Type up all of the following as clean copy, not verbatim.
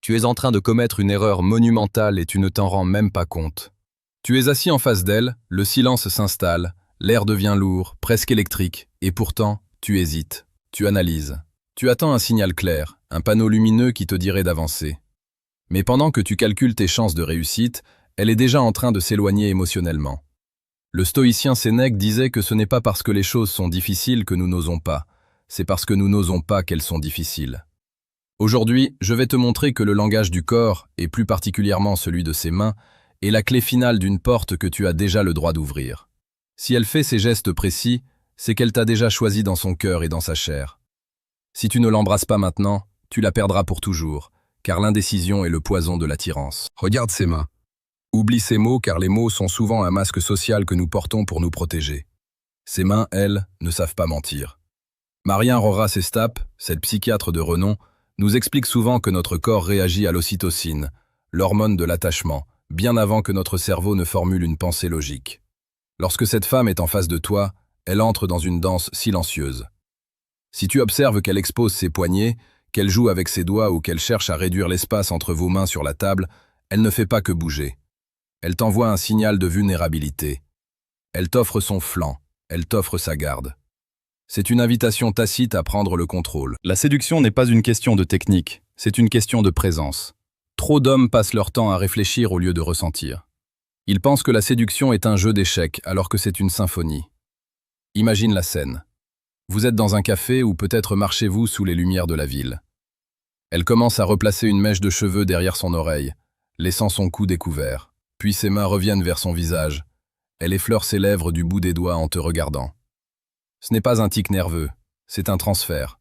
Tu es en train de commettre une erreur monumentale et tu ne t'en rends même pas compte. Tu es assis en face d'elle, le silence s'installe, l'air devient lourd, presque électrique, et pourtant, tu hésites, tu analyses. Tu attends un signal clair, un panneau lumineux qui te dirait d'avancer. Mais pendant que tu calcules tes chances de réussite, elle est déjà en train de s'éloigner émotionnellement. Le stoïcien Sénèque disait que ce n'est pas parce que les choses sont difficiles que nous n'osons pas, c'est parce que nous n'osons pas qu'elles sont difficiles. Aujourd'hui, je vais te montrer que le langage du corps, et plus particulièrement celui de ses mains, est la clé finale d'une porte que tu as déjà le droit d'ouvrir. Si elle fait ces gestes précis, c'est qu'elle t'a déjà choisi dans son cœur et dans sa chair. Si tu ne l'embrasses pas maintenant, tu la perdras pour toujours, car l'indécision est le poison de l'attirance. Regarde ses mains. Oublie ces mots car les mots sont souvent un masque social que nous portons pour nous protéger. Ses mains, elles, ne savent pas mentir. Marian Rojas Estap, cette psychiatre de renom, nous explique souvent que notre corps réagit à l'ocytocine, l'hormone de l'attachement, bien avant que notre cerveau ne formule une pensée logique. Lorsque cette femme est en face de toi, elle entre dans une danse silencieuse. Si tu observes qu'elle expose ses poignets, qu'elle joue avec ses doigts ou qu'elle cherche à réduire l'espace entre vos mains sur la table, elle ne fait pas que bouger. Elle t'envoie un signal de vulnérabilité. Elle t'offre son flanc, elle t'offre sa garde. C'est une invitation tacite à prendre le contrôle. La séduction n'est pas une question de technique, c'est une question de présence. Trop d'hommes passent leur temps à réfléchir au lieu de ressentir. Ils pensent que la séduction est un jeu d'échecs alors que c'est une symphonie. Imagine la scène. Vous êtes dans un café ou peut-être marchez-vous sous les lumières de la ville. Elle commence à replacer une mèche de cheveux derrière son oreille, laissant son cou découvert. Puis ses mains reviennent vers son visage. Elle effleure ses lèvres du bout des doigts en te regardant. Ce n'est pas un tic nerveux, c'est un transfert.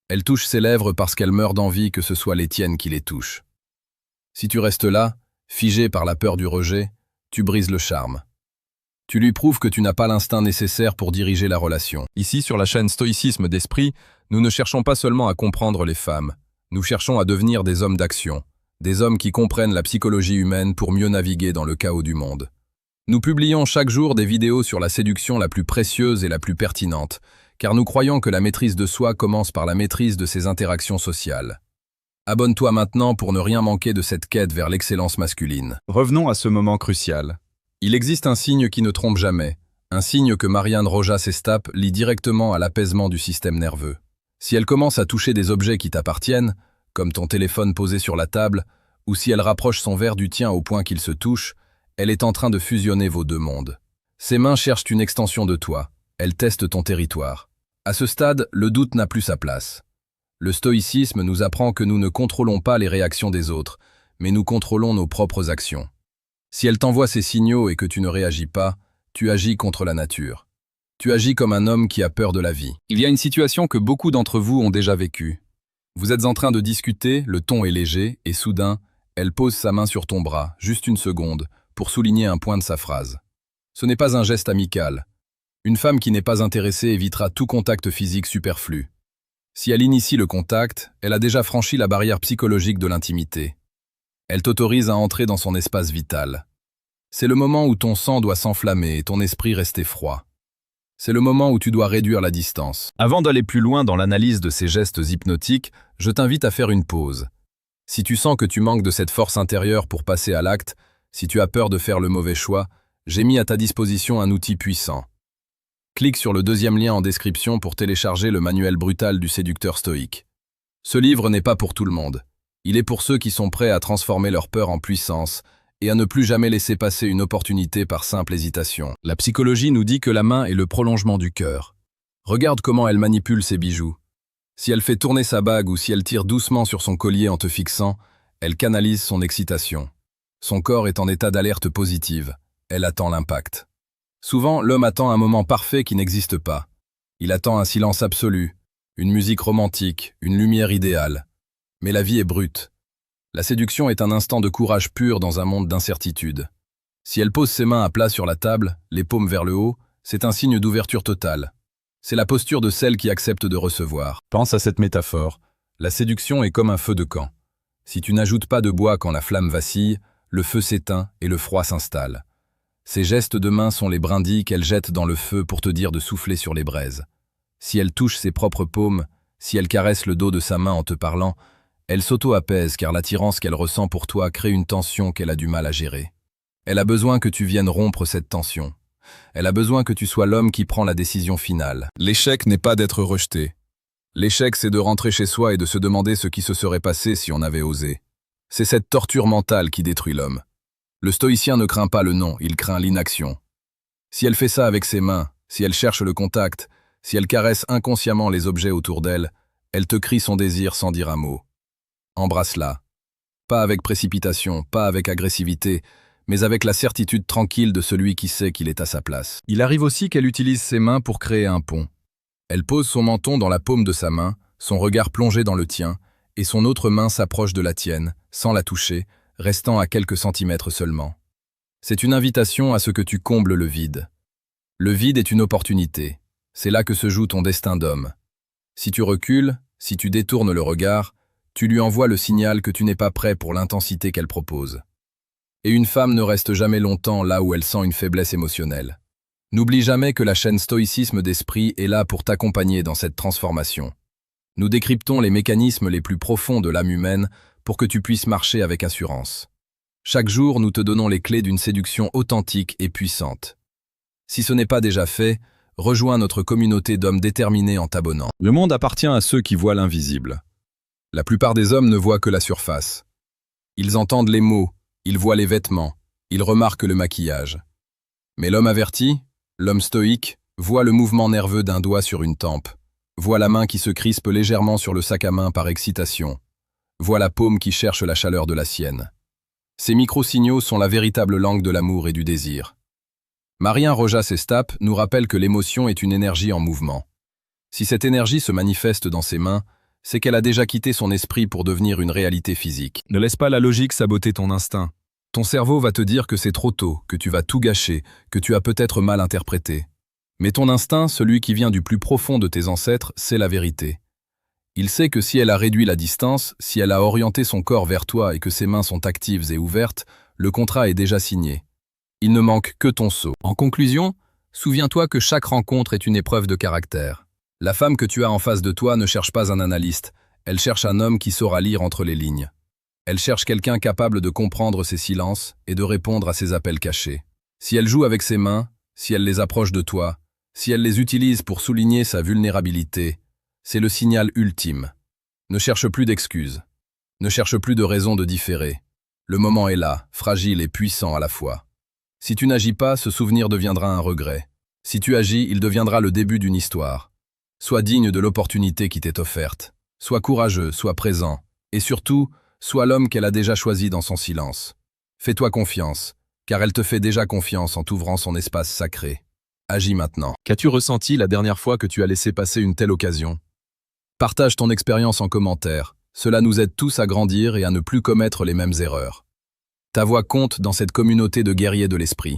Elle touche ses lèvres parce qu'elle meurt d'envie que ce soit les tiennes qui les touchent. Si tu restes là, figé par la peur du rejet, tu brises le charme. Tu lui prouves que tu n'as pas l'instinct nécessaire pour diriger la relation. Ici, sur la chaîne Stoïcisme d'Esprit, nous ne cherchons pas seulement à comprendre les femmes, nous cherchons à devenir des hommes d'action, des hommes qui comprennent la psychologie humaine pour mieux naviguer dans le chaos du monde. Nous publions chaque jour des vidéos sur la séduction la plus précieuse et la plus pertinente, car nous croyons que la maîtrise de soi commence par la maîtrise de ses interactions sociales. Abonne-toi maintenant pour ne rien manquer de cette quête vers l'excellence masculine. Revenons à ce moment crucial. Il existe un signe qui ne trompe jamais, un signe que Marian Rojas Estap lie directement à l'apaisement du système nerveux. Si elle commence à toucher des objets qui t'appartiennent, comme ton téléphone posé sur la table, ou si elle rapproche son verre du tien au point qu'il se touche, elle est en train de fusionner vos deux mondes. Ses mains cherchent une extension de toi, elles testent ton territoire. À ce stade, le doute n'a plus sa place. Le stoïcisme nous apprend que nous ne contrôlons pas les réactions des autres, mais nous contrôlons nos propres actions. Si elle t'envoie ces signaux et que tu ne réagis pas, tu agis contre la nature. Tu agis comme un homme qui a peur de la vie. Il y a une situation que beaucoup d'entre vous ont déjà vécue. Vous êtes en train de discuter, le ton est léger, et soudain, elle pose sa main sur ton bras, juste une seconde, pour souligner un point de sa phrase. Ce n'est pas un geste amical. Une femme qui n'est pas intéressée évitera tout contact physique superflu. Si elle initie le contact, elle a déjà franchi la barrière psychologique de l'intimité. Elle t'autorise à entrer dans son espace vital. C'est le moment où ton sang doit s'enflammer et ton esprit rester froid. C'est le moment où tu dois réduire la distance. Avant d'aller plus loin dans l'analyse de ces gestes hypnotiques, je t'invite à faire une pause. Si tu sens que tu manques de cette force intérieure pour passer à l'acte, si tu as peur de faire le mauvais choix, j'ai mis à ta disposition un outil puissant. Clique sur le deuxième lien en description pour télécharger le manuel brutal du séducteur stoïque. Ce livre n'est pas pour tout le monde. Il est pour ceux qui sont prêts à transformer leur peur en puissance et à ne plus jamais laisser passer une opportunité par simple hésitation. La psychologie nous dit que la main est le prolongement du cœur. Regarde comment elle manipule ses bijoux. Si elle fait tourner sa bague ou si elle tire doucement sur son collier en te fixant, elle canalise son excitation. Son corps est en état d'alerte positive. Elle attend l'impact. Souvent, l'homme attend un moment parfait qui n'existe pas. Il attend un silence absolu, une musique romantique, une lumière idéale. Mais la vie est brute. La séduction est un instant de courage pur dans un monde d'incertitude. Si elle pose ses mains à plat sur la table, les paumes vers le haut, c'est un signe d'ouverture totale. C'est la posture de celle qui accepte de recevoir. Pense à cette métaphore. La séduction est comme un feu de camp. Si tu n'ajoutes pas de bois quand la flamme vacille, le feu s'éteint et le froid s'installe. Ses gestes de main sont les brindilles qu'elle jette dans le feu pour te dire de souffler sur les braises. Si elle touche ses propres paumes, si elle caresse le dos de sa main en te parlant, Elle s'auto-apaise car l'attirance qu'elle ressent pour toi crée une tension qu'elle a du mal à gérer. Elle a besoin que tu viennes rompre cette tension. Elle a besoin que tu sois l'homme qui prend la décision finale. L'échec n'est pas d'être rejeté. L'échec, c'est de rentrer chez soi et de se demander ce qui se serait passé si on avait osé. C'est cette torture mentale qui détruit l'homme. Le stoïcien ne craint pas le non, il craint l'inaction. Si elle fait ça avec ses mains, si elle cherche le contact, si elle caresse inconsciemment les objets autour d'elle, elle te crie son désir sans dire un mot. Embrasse-la. Pas avec précipitation, pas avec agressivité, mais avec la certitude tranquille de celui qui sait qu'il est à sa place. Il arrive aussi qu'elle utilise ses mains pour créer un pont. Elle pose son menton dans la paume de sa main, son regard plongé dans le tien, et son autre main s'approche de la tienne, sans la toucher, restant à quelques centimètres seulement. C'est une invitation à ce que tu combles le vide. Le vide est une opportunité. C'est là que se joue ton destin d'homme. Si tu recules, si tu détournes le regard, tu lui envoies le signal que tu n'es pas prêt pour l'intensité qu'elle propose. Et une femme ne reste jamais longtemps là où elle sent une faiblesse émotionnelle. N'oublie jamais que la chaîne stoïcisme d'esprit est là pour t'accompagner dans cette transformation. Nous décryptons les mécanismes les plus profonds de l'âme humaine pour que tu puisses marcher avec assurance. Chaque jour, nous te donnons les clés d'une séduction authentique et puissante. Si ce n'est pas déjà fait, rejoins notre communauté d'hommes déterminés en t'abonnant. Le monde appartient à ceux qui voient l'invisible. La plupart des hommes ne voient que la surface. Ils entendent les mots, ils voient les vêtements, ils remarquent le maquillage. Mais l'homme averti, l'homme stoïque, voit le mouvement nerveux d'un doigt sur une tempe, voit la main qui se crispe légèrement sur le sac à main par excitation, voit la paume qui cherche la chaleur de la sienne. Ces micro-signaux sont la véritable langue de l'amour et du désir. Marien Rojas Estap nous rappelle que l'émotion est une énergie en mouvement. Si cette énergie se manifeste dans ses mains, c'est qu'elle a déjà quitté son esprit pour devenir une réalité physique. Ne laisse pas la logique saboter ton instinct. Ton cerveau va te dire que c'est trop tôt, que tu vas tout gâcher, que tu as peut-être mal interprété. Mais ton instinct, celui qui vient du plus profond de tes ancêtres, c'est la vérité. Il sait que si elle a réduit la distance, si elle a orienté son corps vers toi et que ses mains sont actives et ouvertes, le contrat est déjà signé. Il ne manque que ton sceau. En conclusion, souviens-toi que chaque rencontre est une épreuve de caractère. La femme que tu as en face de toi ne cherche pas un analyste, elle cherche un homme qui saura lire entre les lignes. Elle cherche quelqu'un capable de comprendre ses silences et de répondre à ses appels cachés. Si elle joue avec ses mains, si elle les approche de toi, si elle les utilise pour souligner sa vulnérabilité, c'est le signal ultime. Ne cherche plus d'excuses. Ne cherche plus de raisons de différer. Le moment est là, fragile et puissant à la fois. Si tu n'agis pas, ce souvenir deviendra un regret. Si tu agis, il deviendra le début d'une histoire. Sois digne de l'opportunité qui t'est offerte. Sois courageux, sois présent. Et surtout, sois l'homme qu'elle a déjà choisi dans son silence. Fais-toi confiance, car elle te fait déjà confiance en t'ouvrant son espace sacré. Agis maintenant. Qu'as-tu ressenti la dernière fois que tu as laissé passer une telle occasion? Partage ton expérience en commentaire. Cela nous aide tous à grandir et à ne plus commettre les mêmes erreurs. Ta voix compte dans cette communauté de guerriers de l'esprit.